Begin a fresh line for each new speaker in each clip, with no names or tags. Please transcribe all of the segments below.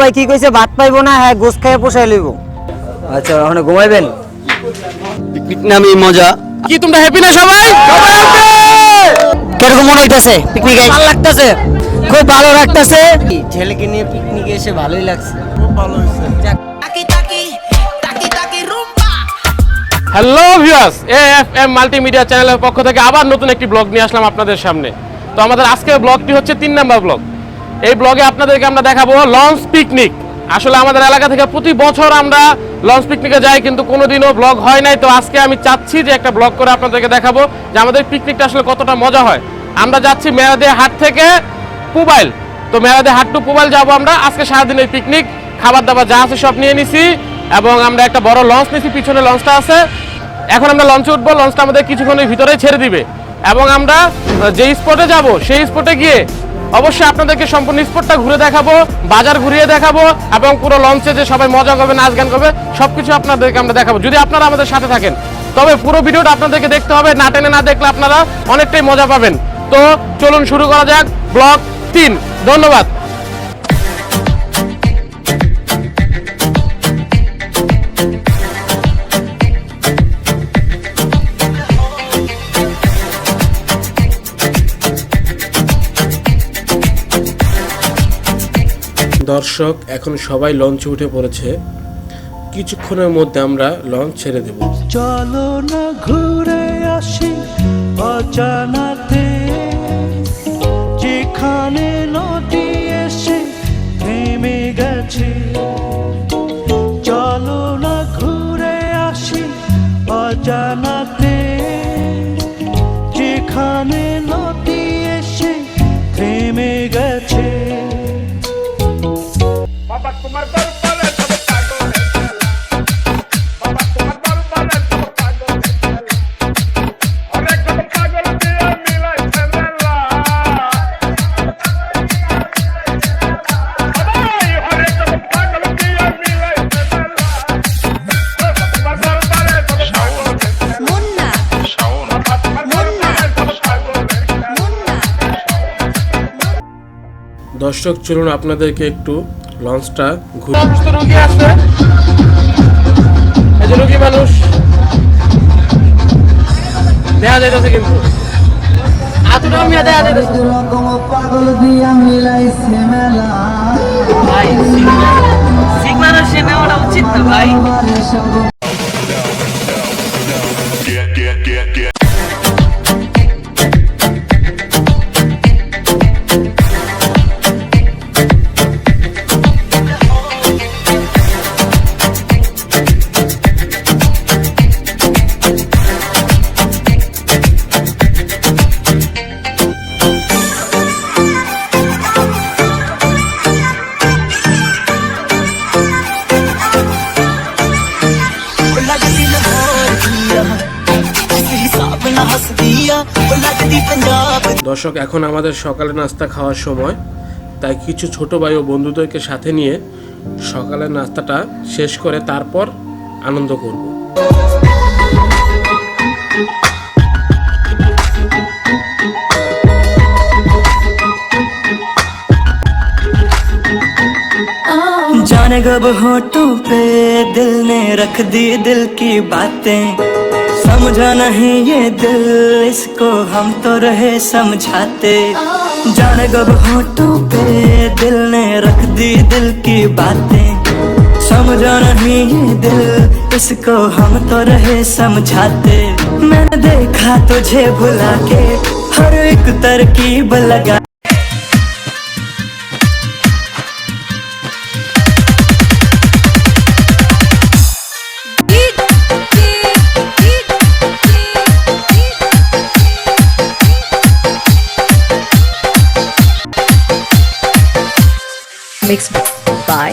ভাই কি কইছে ভাত পাইবো না, হ্যাঁ গোস খাইয়ে পোষাই লইব। আচ্ছা ওখানে ঘুমাইবেন? পিকনিক নামে মজা।
কি তোমরা হ্যাপি না সবাই?
কিরকম মনে হইতাছে পিকনিকে? ভালো লাগতাছে, খুব ভালো লাগতাছে। ছেলেকে নিয়ে পিকনিকে এসে ভালোই লাগছে, খুব ভালো হইছে।
হ্যালো ভিউয়ার্স, এএফএম মাল্টিমিডিয়া চ্যানেলের পক্ষ থেকে আবার নতুন একটি ব্লগ নিয়ে আসলাম আপনাদের সামনে। তো আমাদের আজকের ব্লগটি হচ্ছে 3 নাম্বার ব্লগ। এই ব্লগে আপনাদেরকে আমরা দেখাবো লঞ্চ পিকনিক। আসলে আমাদের এলাকা থেকে প্রতি বছর আমরা লঞ্চ পিকনিকে যাই, কিন্তু কোনোদিনও ব্লগ হয় নাই। তো আজকে আমি চাচ্ছি যে একটা ব্লগ করে আপনাদেরকে দেখাবো যে আমাদের পিকনিকটা আসলে কতটা মজা হয়। আমরা যাচ্ছি মেরাদিয়া হাট থেকে পুবাইল। তো মেরাদিয়া হাট টু পুবাইল যাবো আমরা। আজকে সারাদিনের পিকনিক, খাবার দাবার যা আছে সব নিয়ে নিছি এবং আমরা একটা বড় লঞ্চ নিছি, পিছনে লঞ্চটা আছে। এখন আমরা লঞ্চে উঠবো, লঞ্চটা আমাদের কিছুক্ষণের ভিতরে ছেড়ে দিবে এবং আমরা যে স্পটে যাব সেই স্পটে গিয়ে অবশ্যই আপনাদেরকে সম্পূর্ণ স্পটটা ঘুরে দেখাবো, বাজার ঘুরিয়ে দেখাবো এবং পুরো লঞ্চে যে সবাই মজা করবে, নাচ গান করবে, সবকিছু আপনাদেরকে আমরা দেখাবো যদি আপনারা আমাদের সাথে থাকেন। তবে পুরো ভিডিওটা আপনাদেরকে দেখতে হবে, না টেনে না দেখলে আপনারা অনেকটাই মজা পাবেন। তো চলুন শুরু করা যাক ব্লগ 3। ধন্যবাদ।
দর্শক এখন সবাই লঞ্চে উঠে পড়েছে, কিছুক্ষণের মধ্যে আমরা লঞ্চ ছেড়ে দেব।
চলো না ঘুরে আসি অজানাতে, যেখানে নদী এসে থেমে গেছে। চলো না ঘুরে আসি অজানাতে, যেখানে নদী এসে থেমে গেছে।
দর্শক চলুন আপনাদেরকে একটু লঞ্চটা ঘুরে।
রোগী আসছে, এই যে রোগী মানুষ দেখা যাইতেছে, কিন্তু আতুরা মিয়া দেখা যাইতেছে।
পাগল দিয়া মিলাইছে মেলা
ভাই সিগমারের সে নেওয়াটা উচিত না ভাই।
দর্শক এখন আমাদের সকালে নাস্তা খাওয়ার সময়, তাই কিছু ছোট ভাই ও বন্ধুদেরকে সাথে নিয়ে সকালের নাস্তাটা শেষ করে তারপর আনন্দ করব।
जाने कब होठों पे दिल ने रख दी दिल की बातें, समझा नहीं ये दिल इसको हम तो रहे समझाते। जाने कब होठों पे दिल ने रख दी दिल की बातें, समझा नहीं ये दिल इसको हम तो रहे समझाते। मैंने देखा तुझे भुला के हर एक तरकीब लगा।
Mixed by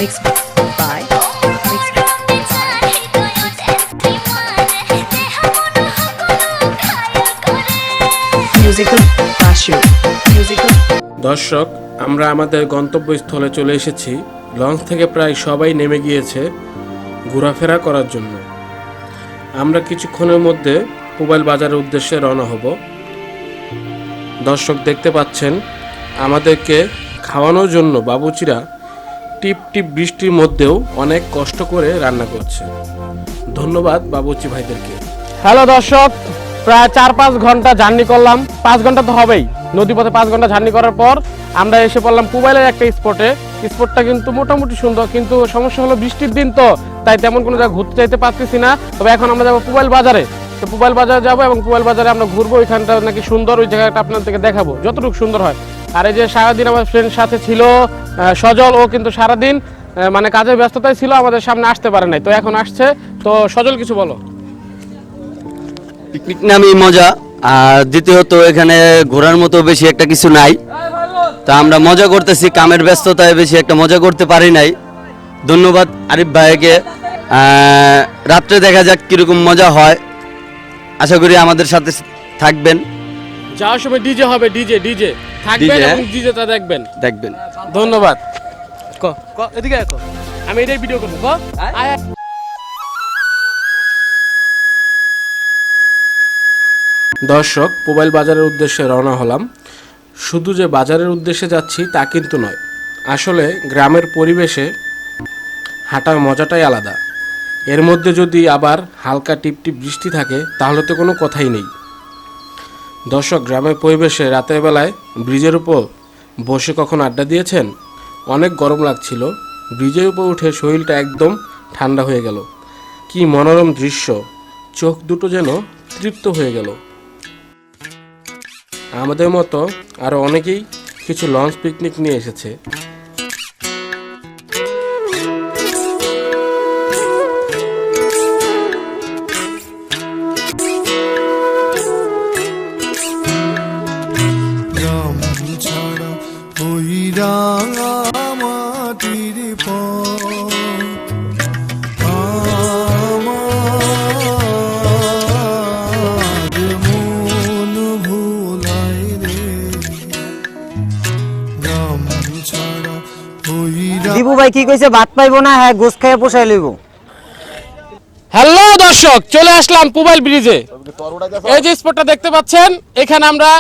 Mixed by Mixed Musical Cashew Musical।
দর্শক আমরা আমাদের গন্তব্যস্থলে চলে এসেছি। লঞ্চ থেকে প্রায় সবাই নেমে গিয়েছে ঘোরাফেরা করার জন্য। আমরা কিছুক্ষণের মধ্যে পুবাইল বাজারের উদ্দেশ্যে রওনা হব। দর্শক দেখতে পাচ্ছেন আমাদেরকে খাওয়ানোর জন্য বাবুচিরা টিপ টিপ বৃষ্টির মধ্যেও অনেক কষ্ট করে রান্না করছে। ধন্যবাদ বাবুর্চি ভাইদেরকে।
হ্যালো দর্শক, প্রায় 4-5 ঘন্টা জার্নি করলাম। 5 ঘন্টা তো হবেই, নদীপথে 5 ঘন্টা জার্নি করার পর আমরা এসে পড়লাম পুবাইলের একটা স্পটে। স্পটটা কিন্তু মোটামুটি সুন্দর, কিন্তু সমস্যা হলো বৃষ্টির দিন তো, তাই তেমন কোনো জায়গায় ঘুরতে চাইতে পারতেছি না। তবে এখন আমরা যাবো পুবাইল বাজারে। তো পুবাইল বাজারে যাবো এবং পুবাইল বাজারে আমরা ঘুরবো। ওইখানটা নাকি সুন্দর, ওই জায়গাটা আপনাদেরকে দেখাবো যতটুকু সুন্দর হয়। আর এই যে সারাদিন আমার ফ্রেন্ড সাথে ছিল সজল, ও কিন্তু সারাদিন মানে কাজের ব্যস্ততায় ছিল, আমাদের সামনে আসতে পারে নাই, তো এখন আসছে। তো সজল কিছু বলো।
পিকনিক নামই মজা, আর দ্বিতীয়ত এখানে ঘোরার মতো বেশি একটা কিছু নাই। তা আমরা মজা করতেছি, কামের ব্যস্ততায় বেশি একটা মজা করতে পারি নাই। ধন্যবাদ আরিফ ভাইকে। রাত্রে দেখা যাক কিরকম মজা হয়, আশা করি আমাদের সাথে থাকবেন।
যাওয়ার সময় ডিজে হবে, ডিজে থাকবেন
DJ,
এবং ডিজেটা দেখবেন।
ধন্যবাদ।
এদিকে দেখো, আমি এটাই ভিডিও করবো।
দর্শক, পুবাইল বাজারের উদ্দেশ্যে রওনা হলাম। শুধু যে বাজারের উদ্দেশ্যে যাচ্ছি তা কিন্তু নয়, আসলে গ্রামের পরিবেশে হাঁটার মজাটাই আলাদা। এর মধ্যে যদি আবার হালকা টিপটিপ বৃষ্টি থাকে তাহলে তো কোনো কথাই নেই। দর্শক, গ্রামের পরিবেশে রাতের বেলায় ব্রিজের উপর বসে কখন আড্ডা দিয়েছেন? অনেক গরম লাগছিল, ব্রিজের উপর উঠে শরীরটা একদম ঠান্ডা হয়ে গেল। কি মনোরম দৃশ্য, চোখ দুটো যেন তৃপ্ত হয়ে গেল। আমাদের মতো আরও অনেকেই কিছু লঞ্চ পিকনিক নিয়ে এসেছে।
গ্রাম ছাড়া ওই রাঙা মাটির পথ আমার মন ভোলায় রে। গ্রাম ছাড়া ওই
দীপু ভাই কি কইছে, ভাত পাইবো না, হ্যাঁ গোস খাইয়ে পোষাই লইব।
হ্যালো দর্শক, চলে আসলাম পুবাইল ব্রিজে। এই যে স্পটটা দেখতে পাচ্ছেন, এখানে আমরা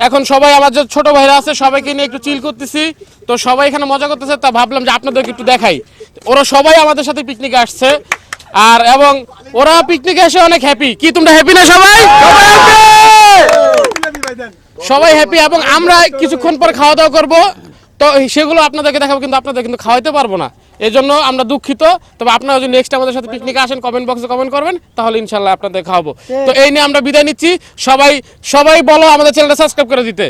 এখন সবাই, আমার যে ছোট ভাইরা আছে সবাইকে নিয়ে একটু চিল করতেছি। তো সবাই এখানে মজা করতেছে, তা ভাবলাম যে আপনাদেরকে একটু দেখাই। ওরা সবাই আমাদের সাথে পিকনিকে আসছে, আর এবং ওরা পিকনিকে এসে অনেক হ্যাপি। কি তোমরা হ্যাপি না সবাই? সবাই হ্যাপি। এবং আমরা কিছুক্ষণ পর খাওয়া দাওয়া করবো, তো সেগুলো আপনাদেরকে দেখাবো, কিন্তু আপনাদের কিন্তু খাওয়াইতে পারবো না, এই জন্য আমরা দুঃখিত। তবে আপনারা যদি নেক্সট আমাদের সাথে পিকনিকে আসেন, কমেন্ট বক্সে কমেন্ট করবেন, তাহলে ইনশাল্লাহ আপনাদের খাওয়াবো। তো এই নিয়ে আমরা বিদায় নিচ্ছি। সবাই বলো আমাদের চ্যানেলটা সাবস্ক্রাইব করে দিতে।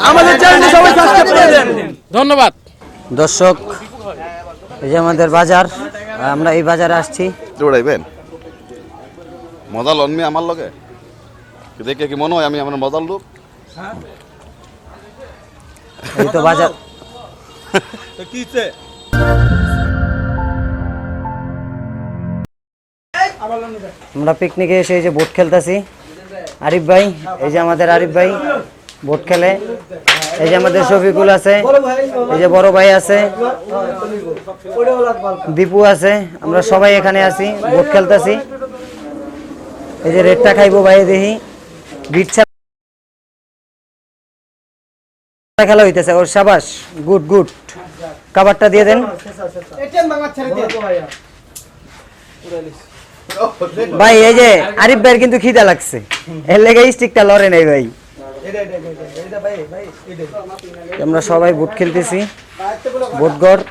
আমাদের চ্যানেলটা সবাই সাবস্ক্রাইব করে দেন। ধন্যবাদ
দর্শক, এই যে আমাদের বাজার, আমরা এই বাজারে আসছি।
দৌড়াইবেন মজা লনমি আমার লগে দেখে কি মনে হয় আমি আমার মজার লোক?
এই তো বাজার। আমরা পিকনিকে এসে এই যে বোট খেলতেছি। আরিফ ভাই, এই যে আমাদের আরিফ ভাই বোট খেলে। এই যে আমাদের শফিকুল আছে, এই যে বড় ভাই আছে, দীপু আছে, আমরা সবাই এখানে আছি, বোট খেলতেছি। এই যে রেডটা খাইবো ভাই, দেখি বিটছা খেলা হইতেছে। ওর সাবাস, গুড গুড, কাবারটা দিয়ে দেন ভাই। এই যে আরিফ ভাইয়ের কিন্তু খিদা লাগছে, এর লেগে স্টিকটা লড়ে নাই ভাই। আমরা সবাই বুট খেলতেছি, বুটগড়।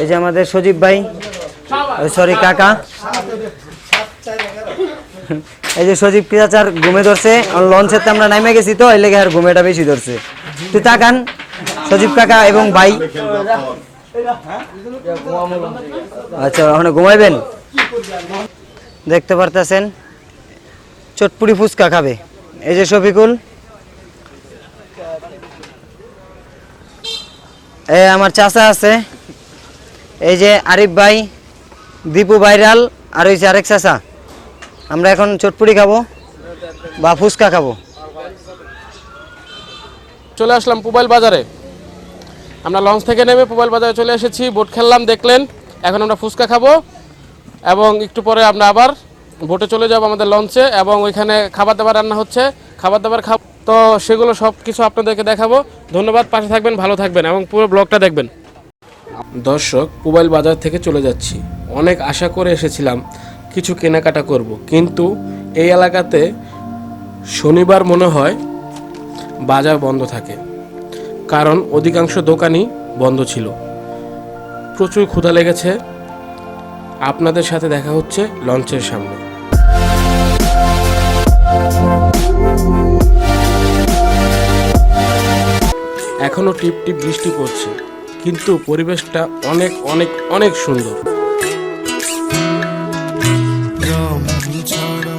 এই যে আমাদের সজীব ভাই, সরি কাকা, এই যে সজীব চাচার ঘুমে ধরছে। লঞ্চেতে আমরা নামে গেছি তো, এই লেগে আর ঘুমেটা বেশি ধরছে। তুই তাকান সজীব কাকা এবং ভাই। আচ্ছা, ওখানে ঘুমাইবেন। দেখতে পারতেছেন চটপুরি ফুচকা খাবে। এই যে শফিকুল, এই আমার চাচা আছে, এই যে আরিফ ভাই, দীপু ভাইরাল, আর হয়েছে আরেক চাচা। আমরা এখন চটপুরি খাবো বা ফুচকা খাবো।
চলে আসলাম পুবাইল বাজারে। আমরা লঞ্চ থেকে নেমে পুবাইল বাজারে চলে এসেছি, বোট খেললাম দেখলেন। এখন আমরা ফুচকা খাবো এবং একটু পরে আমরা আবার বোটে চলে যাব আমাদের লঞ্চে, এবং ওইখানে খাবার দাবার রান্না হচ্ছে। খাবার দাবার খাবো, তো সেগুলো সব কিছু আপনাদেরকে দেখাবো। ধন্যবাদ, পাশে থাকবেন, ভালো থাকবেন এবং পুরো ব্লগটা দেখবেন।
দর্শক, পুবাইল বাজার থেকে চলে যাচ্ছি। অনেক আশা করে এসেছিলাম কিছু কেনাকাটা করব, কিন্তু এই এলাকাতে শনিবার মনে হয় বাজার বন্ধ থাকে, কারণ অধিকাংশ দোকানই বন্ধ ছিল। প্রচুর ক্ষুধা লেগেছে। আপনাদের সাথে দেখা হচ্ছে লঞ্চের সামনে। এখনো টিপ টিপ বৃষ্টি পড়ছে, কিন্তু পরিবেশটা অনেক অনেক অনেক সুন্দর।
গ্রাম ছাড়া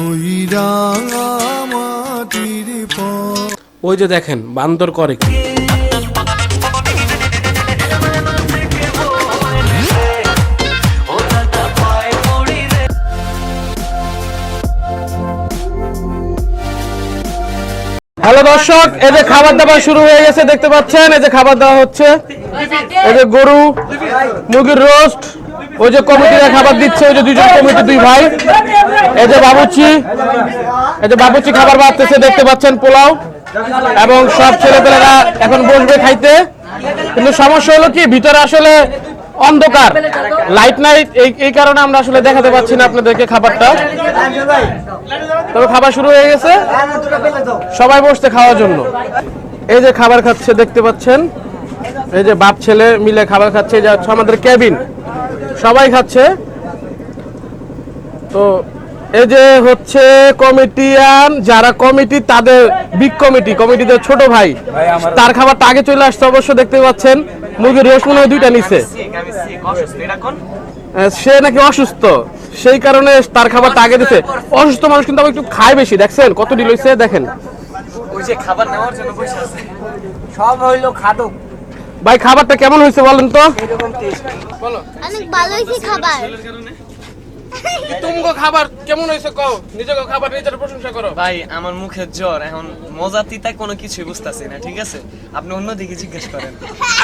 ওই রাঙা মাটির পথ।
ওই যে দেখেন বান্দর করে কি।
হ্যালো দর্শক, এই যে খাবার দাবার শুরু হয়ে গেছে, দেখতে পাচ্ছেন এই যে খাবার দেওয়া হচ্ছে। এই যে গরু, মুরগির রোস্ট, ওই যে কমিটিরা খাবার দিচ্ছে, ওই যে দুইজন কমিটি, দুই ভাই। এই যে বাবুচি খাবার বাড়তেছে, দেখতে পাচ্ছেন পোলাও, এবং সব ছেলেপেলেরা এখন বসবে খাইতে। কিন্তু সমস্যা হলো কি, ভিতরে আসলে অন্ধকার, লাইট নাইট, এই কারণে আমরা আসলে দেখাতে পাচ্ছি না আপনাদেরকে খাবারটা। তবে খাবার শুরু হয়ে গেছে, সবাই বসতে খাওয়ার জন্য। এই যে খাবার খাচ্ছে, দেখতে পাচ্ছেন এই যে বাপ ছেলে মিলে খাবার খাচ্ছে। এই যে হচ্ছে আমাদের কেবিন, সবাই খাচ্ছে। তো এই যে হচ্ছে কমিটিয়ান, যারা কমিটি, তাদের বিগ কমিটিদের ছোট ভাই, তার খাবারটা আগে চলে আসছে অবশ্য, দেখতে পাচ্ছেন। মুরগির রোস্ট মনে হয় 2টা নিছে, সে নাকি অসুস্থ, সেই কারণে তার খাবারটা আগে দিছে। অসুস্থ মানুষ কিন্তু আবার একটু খায় বেশি, দেখছেন কত ডিল হইছে, দেখেন।
সব হইলো খাদক।
ভাই খাবারটা কেমন হয়েছে বলেন তো? বলো,
অনেক ভালো হয়েছে খাবার।
তুমগো খাবার কেমন হয়েছে কও, নিজেকে খাবার নিজের প্রশংসা করো।
ভাই আমার মুখে জ্বর, এখন মজা তিতা কোনো কিছুই বুঝতাছি না, ঠিক আছে? আপনি অন্যদিকে জিজ্ঞেস করেন।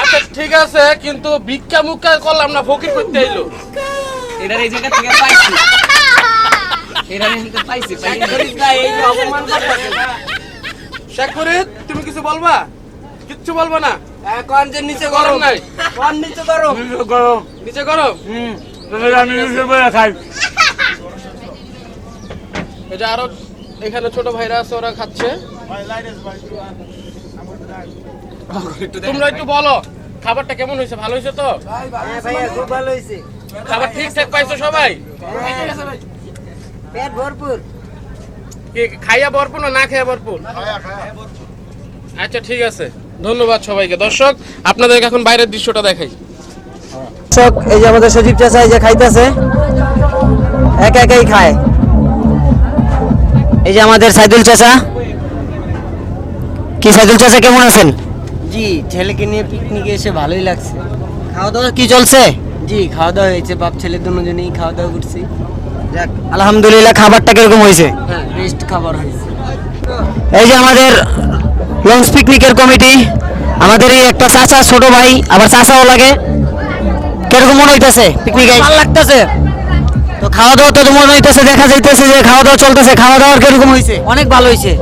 আচ্ছা ঠিক আছে, কিন্তু ভিক্ষা মুক্ষা করলাম না, ফকির করতে আইলো।
এটার এই জায়গা থেকে পাইছি, এটার এই জায়গা পাইছি।
শেখ ফরিদ, তুমি কিছু বলবা? কিচ্ছু বলবা না? কোন যে নিচে গরম নাই, কোন নিচে গরম, নিচে গরম। আমি নিচে বসে খাই। এই যে আরো এখানে ছোট ভাইরা আছে, ওরা খাচ্ছে। তোমরা একটু বলো খাবারটা কেমন হয়েছে, ভালো হয়েছে তো?
খুব ভালো হয়েছে।
খাবার ঠিকঠাক পাইছো সবাই?
পেট ভরপুর।
কি খাইয়া ভরপুর না খাইয়া ভরপুর? আচ্ছা ঠিক আছে, ধন্যবাদ সবাইকে। দর্শক, আপনাদেরকে এখন বাইরের দৃশ্যটা দেখাই।
দর্শক, এই যে আমাদের সজীব চাচা এই যে খাইতেছে, একা একাই খায়। এই যে আমাদের সাইদুল চাচা। কি সাইদুল চাচা, কেমন আছেন?
জি, ছেলেকে নিয়ে পিকনিকে এসে ভালোই লাগছে।
খাওয়া দাওয়া কি চলছে?
জি, খাওয়া দাওয়া হয়েছে, বাপ ছেলে দুজনেই খাওয়া দাওয়া করছি।
যাক, আলহামদুলিল্লাহ। খাবারটা কিরকম হয়েছে?
হ্যাঁ, বেস্ট খাবার হয়েছে।
এই যে আমাদের লঞ্চ পিকনিকের কমিটি, আমাদের এই একটা চাচা, ছোট ভাই, আবার চাচাও লাগে। কিরকম মনে হইতেছে পিকনিকে? ভালো লাগতেছে তো। খাওয়া দাওয়া তো মনে হইতেছে, দেখা যাইতেছে যে খাওয়া দাওয়া চলতেছে। খাওয়া দাওয়ার কিরকম হয়েছে?
অনেক ভালো হয়েছে।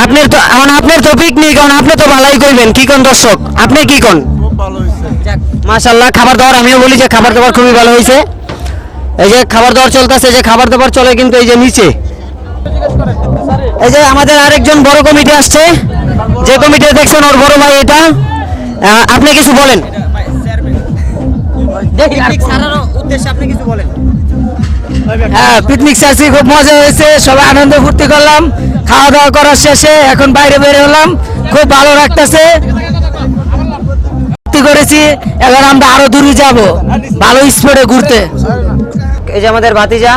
আপনার তো আপনার তো পিকনিক, আপনি তো ভালোই কইবেন। কি কোন দর্শক, আপনি কি কোন? মাশাআল্লাহ, খাবার দাবার আমিও বলি যে খাবার দাবার খুবই ভালো হয়েছে। এই যে খাবার দাবার চলতেছে, যে খাবার দাবার চলে কিন্তু এই যে নিচে। এই যে আমাদের আরেকজন বড় কমিটি আসছে, যে কমিটি দেখছেন ওর বড় ভাই এটা। আপনি কিছু বলেন। হ্যাঁ, পিকনিক সার্সি খুব মজা হয়েছে, সবাই আনন্দ ফুর্তি করলাম। খাওয়া দাওয়া করার শেষে এখন বাইরে বের হলাম, খুব ভালো লাগতেছে করেছি। এখন আমরা আরো দূরে যাব, ভালো স্পটে ঘুরতে। এই যে আমাদের ভাতিজা,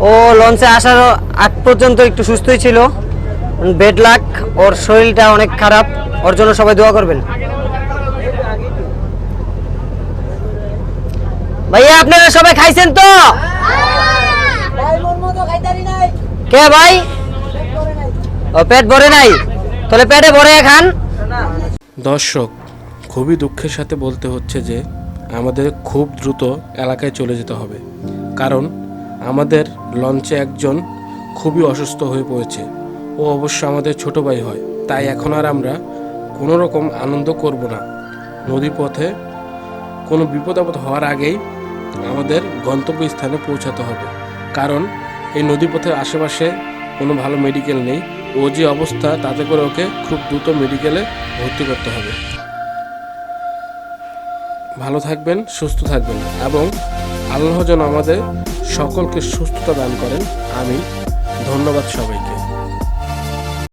ও লঞ্চে আসার আগ পর্যন্ত একটু সুস্থই ছিল, বেড লাক, ওর শরীরটা অনেক খারাপ, ওর জন্য সবাই দোয়া করবেন। ভাইয়া, আপনারা সবাই খাইছেন তো? কে ভাই? ও পেট ভরে নাই, তাহলে পেটে ভরে খান।
দর্শক, খুবই দুঃখের সাথে বলতে হচ্ছে যে আমাদের খুব দ্রুত এলাকায় চলে যেতে হবে, কারণ আমাদের লঞ্চে একজন খুবই অসুস্থ হয়ে পড়েছে। ও অবশ্য আমাদের ছোট ভাই হয়, তাই এখন আর আমরা কোনো রকম আনন্দ করব না। নদীপথে কোনো বিপদ আপদ হওয়ার আগেই আমাদের গন্তব্যস্থানে পৌঁছাতে হবে, কারণ এই নদীপথের আশেপাশে কোনো ভালো মেডিকেল নেই। ও যে অবস্থা, তাতে করে ওকে খুব দ্রুত মেডিকেলে ভর্তি করতে হবে। ভালো থাকবেন, সুস্থ থাকবেন এবং আল্লাহ যেন আমাদের সকলকে সুস্থতা দান করেন। আমিন। ধন্যবাদ সবাইকে।